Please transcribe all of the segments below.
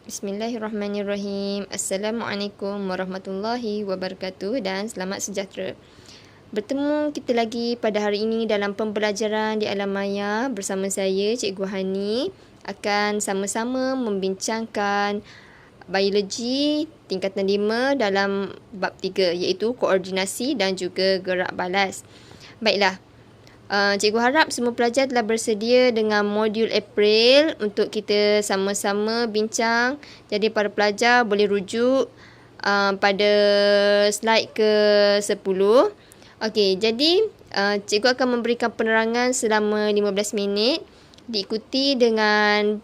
Bismillahirrahmanirrahim. Assalamualaikum warahmatullahi wabarakatuh dan selamat sejahtera. Bertemu kita lagi pada hari ini dalam pembelajaran di alam maya bersama saya Cikgu Hani akan sama-sama membincangkan biologi tingkatan 5 dalam bab 3 iaitu koordinasi dan juga gerak balas. Baiklah. Cikgu harap semua pelajar telah bersedia dengan modul April untuk kita sama-sama bincang. Jadi para pelajar boleh rujuk pada slide ke-10. Okey, jadi cikgu akan memberikan penerangan selama 15 minit diikuti dengan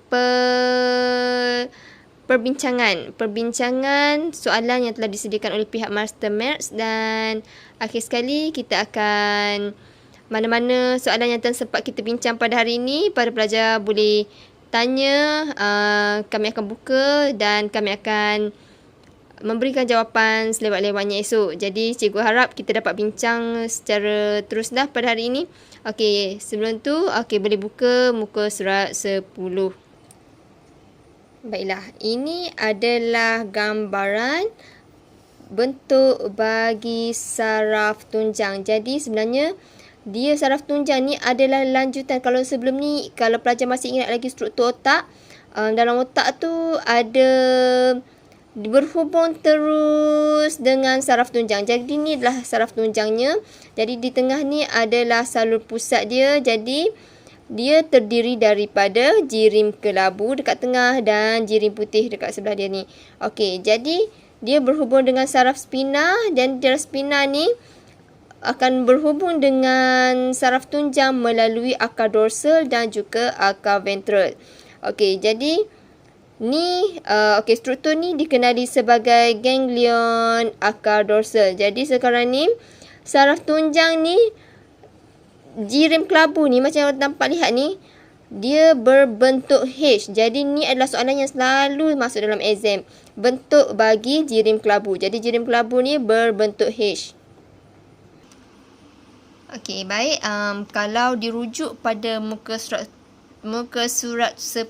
perbincangan soalan yang telah disediakan oleh pihak Master Maths, dan akhir sekali kita akan mana-mana soalan yang sempat kita bincang pada hari ini, para pelajar boleh tanya, kami akan buka dan kami akan memberikan jawapan selewat-lewatnya esok. Jadi cikgu harap kita dapat bincang secara teruslah pada hari ini. Okey, sebelum tu, boleh buka muka surat 10. Baiklah, ini adalah gambaran bentuk bagi saraf tunjang. Jadi sebenarnya dia saraf tunjang ni adalah lanjutan. Kalau sebelum ni, kalau pelajar masih ingat lagi struktur otak, dalam otak tu ada berhubung terus dengan saraf tunjang. Jadi ni adalah saraf tunjangnya. Jadi di tengah ni adalah salur pusat dia. Jadi dia terdiri daripada jirim kelabu dekat tengah dan jirim putih dekat sebelah dia ni. Okey, jadi dia berhubung dengan saraf spina, dan saraf spina ni akan berhubung dengan saraf tunjang melalui akar dorsal dan juga akar ventral. Okey, jadi ni struktur ni dikenali sebagai ganglion akar dorsal. Jadi sekarang ni saraf tunjang ni, jirim kelabu ni macam yang nampak lihat ni, dia berbentuk H. Jadi ni adalah soalan yang selalu masuk dalam exam. Bentuk bagi jirim kelabu. Jadi jirim kelabu ni berbentuk H. Okey, baik. Kalau dirujuk pada muka surat 10,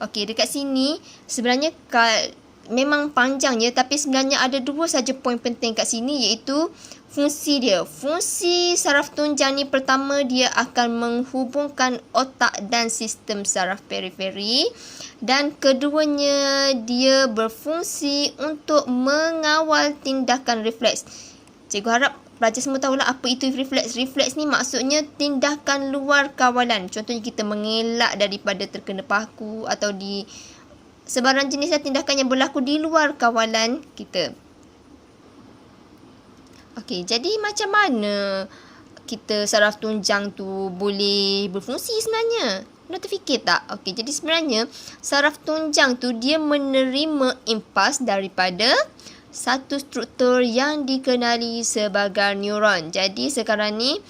okey, dekat sini sebenarnya memang panjang je, tapi sebenarnya ada dua saja poin penting kat sini, iaitu fungsi dia. Fungsi saraf tunjang ni, pertama dia akan menghubungkan otak dan sistem saraf periferi, dan keduanya dia berfungsi untuk mengawal tindakan refleks. Cikgu harap pelajar semua tahulah apa itu refleks. Refleks ni maksudnya tindakan luar kawalan. Contohnya kita mengelak daripada terkena paku atau di sebarang jenis tindakan yang berlaku di luar kawalan kita. Okey, jadi macam mana kita saraf tunjang tu boleh berfungsi sebenarnya? Pernah terfikir tak? Okey, jadi sebenarnya saraf tunjang tu dia menerima impas daripada satu struktur yang dikenali sebagai neuron. Jadi sekarang ni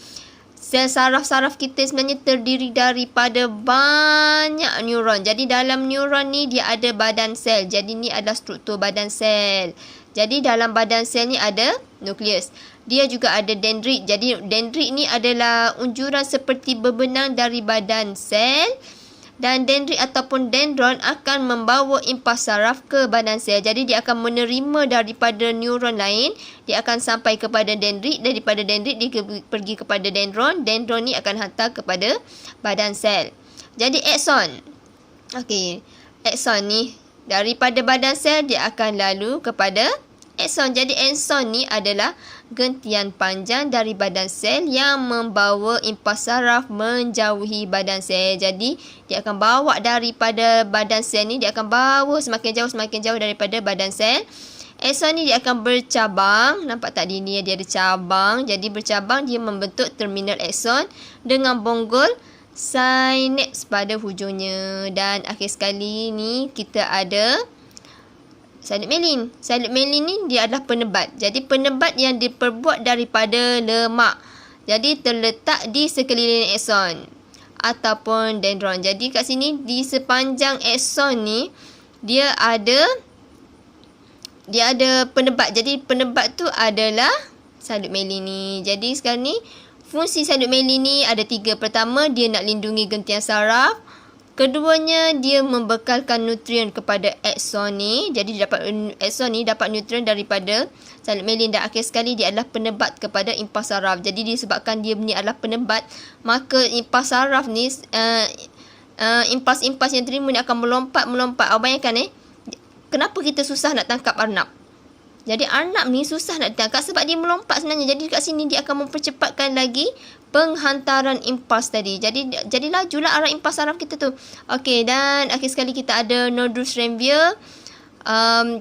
sel saraf-saraf kita sebenarnya terdiri daripada banyak neuron. Jadi dalam neuron ni dia ada badan sel. Jadi ni adalah struktur badan sel. Jadi dalam badan sel ni ada nukleus. Dia juga ada dendrit. Jadi dendrit ni adalah unjuran seperti berbenang dari badan sel. Dan dendrit ataupun dendron akan membawa impas saraf ke badan sel. Jadi dia akan menerima daripada neuron lain, dia akan sampai kepada dendrit, daripada dendrit dia pergi kepada dendron, dendron ni akan hantar kepada badan sel. Jadi akson. Okey, akson ni daripada badan sel dia akan lalu kepada akson. Jadi akson ni adalah gentian panjang dari badan sel yang membawa impas saraf menjauhi badan sel. Jadi dia akan bawa daripada badan sel ni, dia akan bawa semakin jauh daripada badan sel. Akson ni dia akan bercabang. Nampak tak dia ada cabang. Jadi bercabang, dia membentuk terminal akson dengan bonggol sinaps pada hujungnya. Dan akhir sekali ni kita ada salut melin. Salut melin ni dia adalah penebat. Jadi penebat yang diperbuat daripada lemak. Jadi terletak di sekeliling akson ataupun dendron. Jadi kat sini di sepanjang akson ni dia ada penebat. Jadi penebat tu adalah salut melin ni. Jadi sekarang ni fungsi salut melin ni ada 3. Pertama, dia nak lindungi gentian saraf. Keduanya, dia membekalkan nutrien kepada akson ni. Jadi akson ni dapat nutrien daripada salib melin, dan akhir sekali dia adalah penebat kepada impas saraf. Jadi disebabkan dia ni adalah penebat, maka impas saraf ni impas-impas yang terima ni akan melompat. Bayangkan kenapa kita susah nak tangkap arnab. Jadi arnab ni susah nak ditangkap sebab dia melompat sebenarnya. Jadi dekat sini dia akan mempercepatkan lagi penghantaran impas tadi. Jadi lajulah arah impas saraf kita tu. Okey, dan akhir sekali kita ada nodus ranvier.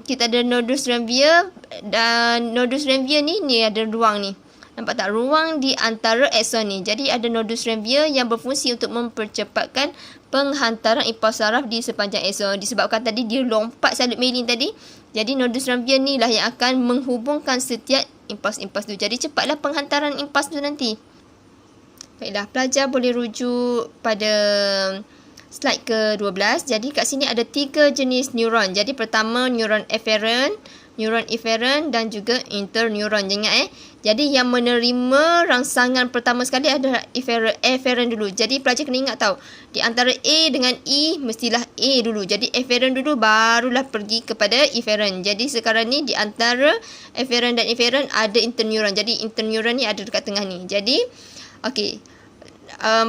Kita ada nodus ranvier, dan nodus ranvier ni ada ruang ni. Nampak tak? Ruang di antara akson ni. Jadi ada nodus ranvier yang berfungsi untuk mempercepatkan penghantaran impas saraf di sepanjang akson. Disebabkan tadi dia lompat salib melin tadi. Jadi nodus ranvier ni lah yang akan menghubungkan setiap impas-impas tu. Jadi cepatlah penghantaran impas tu nanti. Baiklah, pelajar boleh rujuk pada slide ke-12. Jadi kat sini ada 3 jenis neuron. Jadi pertama neuron efferent dan juga interneuron. Ingat Jadi yang menerima rangsangan pertama sekali adalah efferent dulu. Jadi pelajar kena ingat tahu, di antara A dengan E mestilah A dulu. Jadi efferent dulu barulah pergi kepada efferent. Jadi sekarang ni di antara efferent dan efferent ada interneuron. Jadi interneuron ni ada dekat tengah ni. Jadi okey,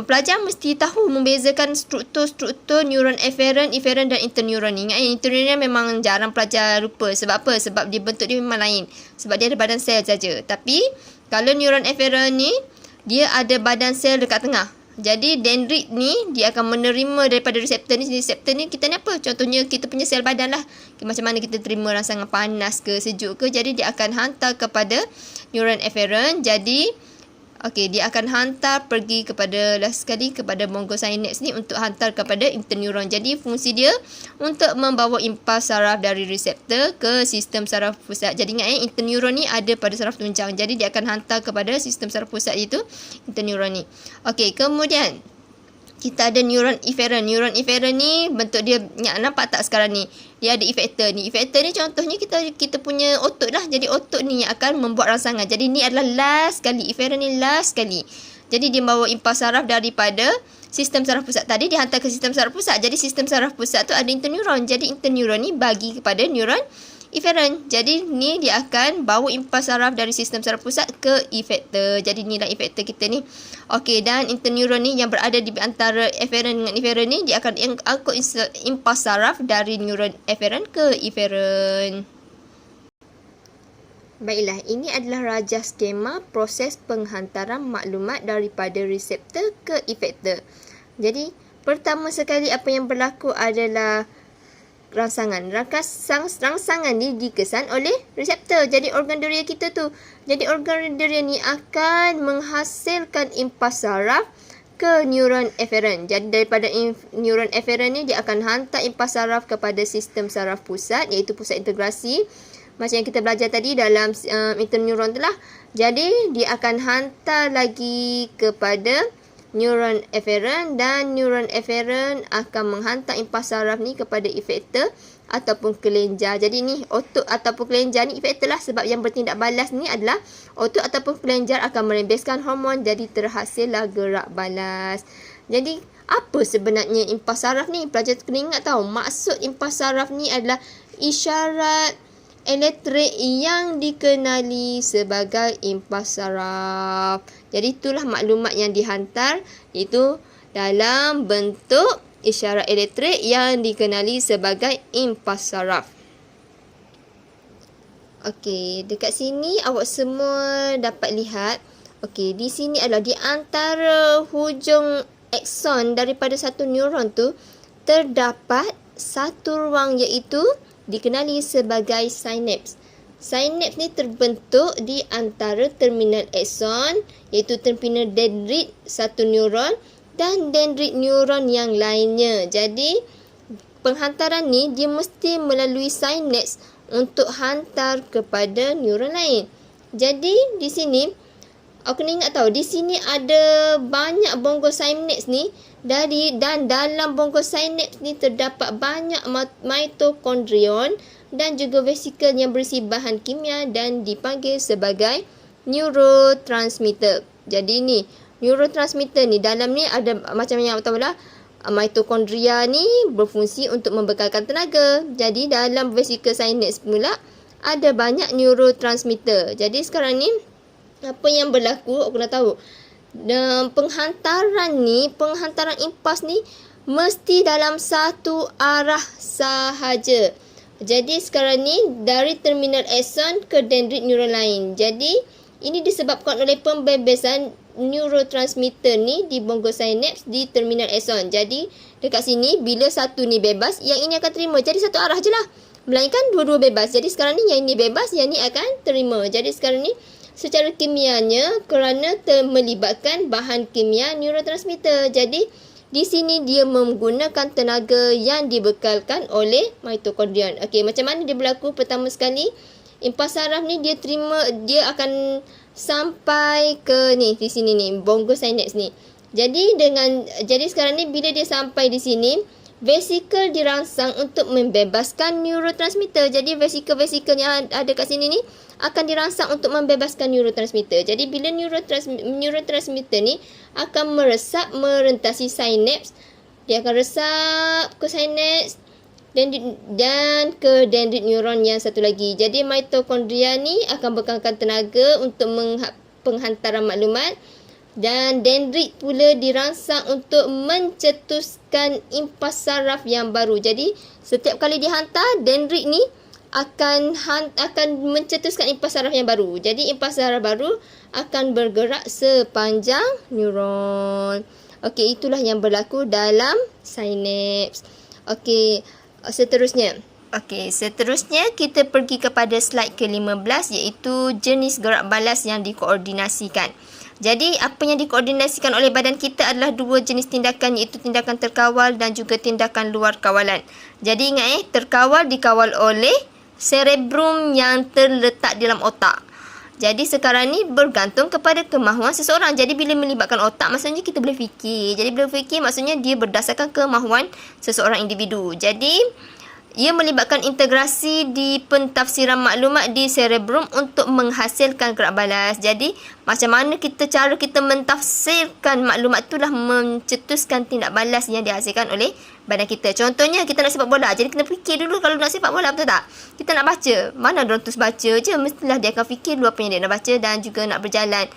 pelajar mesti tahu membezakan struktur neuron efferent dan interneuron ni. Ingat interneuron memang jarang pelajar lupa. Sebab apa? Sebab dia bentuk dia memang lain. Sebab dia ada badan sel saja. Tapi kalau neuron efferent ni, dia ada badan sel dekat tengah. Jadi dendrit ni dia akan menerima daripada reseptor ni. Reseptor ni kita ni apa? Contohnya kita punya sel badan lah. Macam mana kita terima rangsangan panas ke sejuk ke. Jadi dia akan hantar kepada neuron efferent. Jadi okey, dia akan hantar pergi kepada last sekali kepada bronchosynapse ni untuk hantar kepada interneuron. Jadi fungsi dia untuk membawa impas saraf dari reseptor ke sistem saraf pusat. Jadi ingat interneuron ni ada pada saraf tunjang. Jadi dia akan hantar kepada sistem saraf pusat iaitu interneuron ni. Okey, kemudian kita ada neuron efferent. Neuron efferent ni bentuk dia, nampak tak sekarang ni? Dia ada effector ni. Effector ni contohnya kita punya otot lah. Jadi otot ni yang akan membuat rangsangan. Jadi ni adalah last sekali. Efferent ni last sekali. Jadi dia bawa impas saraf daripada sistem saraf pusat tadi dihantar ke sistem saraf pusat. Jadi sistem saraf pusat tu ada interneuron. Jadi interneuron ni bagi kepada neuron efferent. Jadi ni dia akan bawa impas saraf dari sistem saraf pusat ke effector. Jadi inilah effector kita ni. Okey, dan interneuron ni yang berada di antara efferent dengan efferent ni, dia akan angkut impas saraf dari neuron efferent ke efferent. Baiklah, ini adalah rajah skema proses penghantaran maklumat daripada reseptor ke effector. Jadi pertama sekali apa yang berlaku adalah rangsangan. Rangsangan ni dikesan oleh reseptor. Jadi organ deria kita tu. Jadi organ deria ni akan menghasilkan impas saraf ke neuron efferent. Jadi daripada neuron efferent ni dia akan hantar impas saraf kepada sistem saraf pusat iaitu pusat integrasi. Macam yang kita belajar tadi dalam interneuron tu lah. Jadi dia akan hantar lagi kepada neuron efferent, dan neuron efferent akan menghantar impas saraf ni kepada effector ataupun kelenjar. Jadi ni otot ataupun kelenjar ni effector lah, sebab yang bertindak balas ni adalah otot ataupun kelenjar akan merembeskan hormon, jadi terhasillah gerak balas. Jadi apa sebenarnya impas saraf ni? Pelajar kena ingat tahu, maksud impas saraf ni adalah isyarat elektrik yang dikenali sebagai impas saraf. Jadi itulah maklumat yang dihantar, iaitu dalam bentuk isyarat elektrik yang dikenali sebagai impas saraf. Okey, dekat sini awak semua dapat lihat. Okey, di sini adalah di antara hujung akson daripada satu neuron tu terdapat satu ruang iaitu dikenali sebagai sinaps. Sinaps ni terbentuk di antara terminal akson iaitu terminal dendrit satu neuron dan dendrit neuron yang lainnya. Jadi penghantaran ni dia mesti melalui sinaps untuk hantar kepada neuron lain. Jadi di sini aku kena ingat tahu, di sini ada banyak bronchosynapse ni dan dalam bronchosynapse ni terdapat banyak mitokondrion dan juga vesikel yang berisi bahan kimia dan dipanggil sebagai neurotransmitter. Jadi ni neurotransmitter ni dalam ni ada macam yang tahu lah, mitokondria ni berfungsi untuk membekalkan tenaga. Jadi dalam vesikel synapse pula ada banyak neurotransmitter. Jadi sekarang ni apa yang berlaku, aku nak tahu. Penghantaran impas ni mesti dalam satu arah sahaja. Jadi sekarang ni dari terminal axon ke dendrit neuron lain. Jadi ini disebabkan oleh pembebasan neurotransmitter ni di bongosinapse di terminal axon. Jadi dekat sini bila satu ni bebas, yang ini akan terima. Jadi satu arah je lah. Melainkan dua-dua bebas. Jadi sekarang ni yang ini bebas, yang ni akan terima. Jadi sekarang ni secara kimianya kerana melibatkan bahan kimia neurotransmitter. Jadi di sini dia menggunakan tenaga yang dibekalkan oleh mitokondrion. Okey, macam mana dia berlaku? Pertama sekali, impas saraf ni dia akan sampai ke ni di sini ni, bongosinapse ni. Jadi sekarang ni bila dia sampai di sini, vesikel dirangsang untuk membebaskan neurotransmitter. Jadi vesikel-vesikel yang ada kat sini ni akan dirangsang untuk membebaskan neurotransmitter. Jadi bila neurotransmitter ni akan meresap merentasi sinaps, dia akan resap ke sinaps dan ke dendrit neuron yang satu lagi. Jadi mitokondria ni akan bekalkan tenaga untuk penghantaran maklumat, dan dendrit pula dirangsang untuk mencetuskan impas saraf yang baru. Jadi setiap kali dihantar, dendrit ni akan mencetuskan impas saraf yang baru. Jadi impas saraf baru akan bergerak sepanjang neuron. Okey, itulah yang berlaku dalam sinaps. Okey, seterusnya kita pergi kepada slide ke-15, iaitu jenis gerak balas yang dikoordinasikan. Jadi apa yang dikoordinasikan oleh badan kita adalah dua jenis tindakan, iaitu tindakan terkawal dan juga tindakan luar kawalan. Jadi ingat terkawal dikawal oleh cerebrum yang terletak dalam otak. Jadi sekarang ni bergantung kepada kemahuan seseorang. Jadi bila melibatkan otak, maksudnya kita boleh fikir. Jadi bila fikir maksudnya dia berdasarkan kemahuan seseorang individu. Jadi ia melibatkan integrasi di pentafsiran maklumat di cerebrum untuk menghasilkan gerak balas. Jadi macam mana cara kita mentafsirkan maklumat itulah mencetuskan tindak balas yang dihasilkan oleh badan kita. Contohnya kita nak sepak bola. Jadi kena fikir dulu kalau nak sepak bola, betul tak? Kita nak baca. Mana orang terus baca je. Mestilah dia akan fikir dulu apa yang dia nak baca dan juga nak berjalan.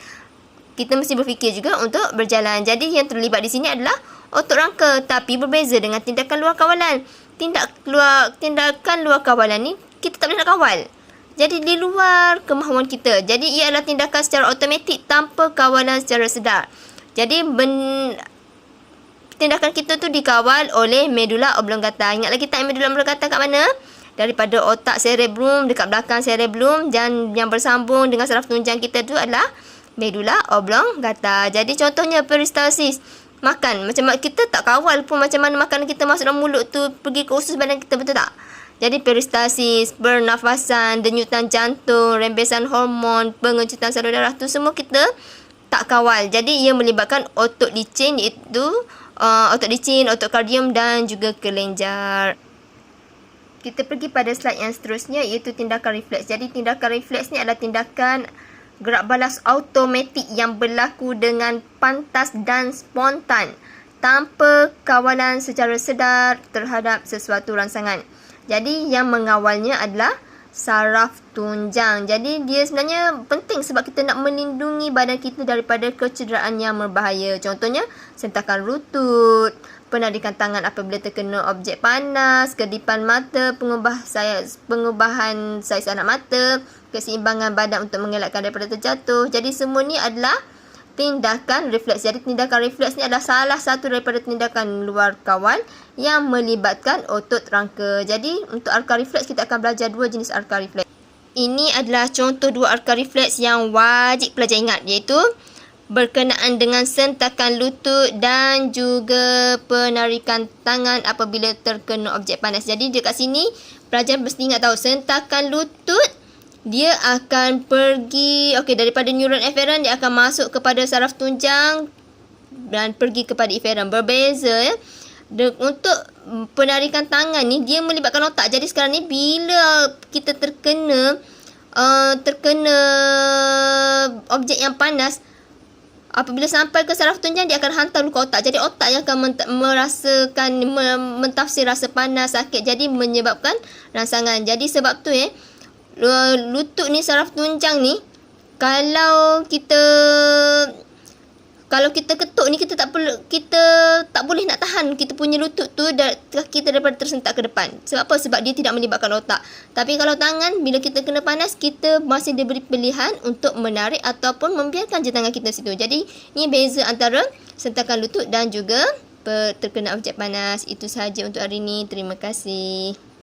Kita mesti berfikir juga untuk berjalan. Jadi yang terlibat di sini adalah otot rangka, tapi berbeza dengan tindakan luar kawalan. Tindakan luar kawalan ni kita tak boleh nak kawal. Jadi di luar kemahuan kita. Jadi ia adalah tindakan secara automatik tanpa kawalan secara sedar. Jadi tindakan kita tu dikawal oleh medula oblongata. Ingat lagi tak medula oblongata kat mana? Daripada otak cerebrum, dekat belakang cerebrum, dan yang bersambung dengan saraf tunjang kita tu adalah medula oblongata. Jadi contohnya peristalsis. Makan. Macam kita tak kawal pun macam mana makanan kita masuk dalam mulut tu pergi ke usus badan kita, betul tak? Jadi peristalsis, pernafasan, denyutan jantung, rembesan hormon, pengecutan salur darah tu semua kita tak kawal. Jadi ia melibatkan otot licin, iaitu otot licin, otot kardium dan juga kelenjar. Kita pergi pada slide yang seterusnya, iaitu tindakan refleks. Jadi tindakan refleks ni adalah tindakan gerak balas automatik yang berlaku dengan pantas dan spontan tanpa kawalan secara sedar terhadap sesuatu rangsangan. Jadi yang mengawalnya adalah saraf tunjang. Jadi dia sebenarnya penting sebab kita nak melindungi badan kita daripada kecederaan yang berbahaya. Contohnya sentakan lutut, penarikan tangan apabila terkena objek panas, kedipan mata, pengubahan saiz anak mata, keseimbangan badan untuk mengelakkan daripada terjatuh. Jadi semua ni adalah tindakan refleks. Jadi tindakan refleks ni adalah salah satu daripada tindakan luar kawal yang melibatkan otot rangka. Jadi untuk arka refleks kita akan belajar dua jenis arka refleks. Ini adalah contoh dua arka refleks yang wajib pelajar ingat, iaitu berkenaan dengan sentakan lutut dan juga penarikan tangan apabila terkena objek panas. Jadi dekat sini pelajar mesti ingat tahu sentakan lutut dia akan pergi daripada neuron efferent, dia akan masuk kepada saraf tunjang dan pergi kepada efferent. Berbeza ya. Untuk penarikan tangan ni dia melibatkan otak. Jadi sekarang ni bila kita terkena objek yang panas, apabila sampai ke saraf tunjang, dia akan hantar ke otak. Jadi otak yang akan merasakan, mentafsir rasa panas, sakit. Jadi menyebabkan rangsangan. Jadi sebab tu lutut ni, saraf tunjang ni, kalau kita ketuk ni, kita tak boleh nak tahan kita punya lutut tu kita daripada tersentak ke depan. Sebab apa? Sebab dia tidak melibatkan otak. Tapi kalau tangan, bila kita kena panas, kita masih diberi pilihan untuk menarik ataupun membiarkan je tangan kita situ. Jadi ni beza antara sentakan lutut dan juga terkena objek panas. Itu sahaja untuk hari ini. Terima kasih.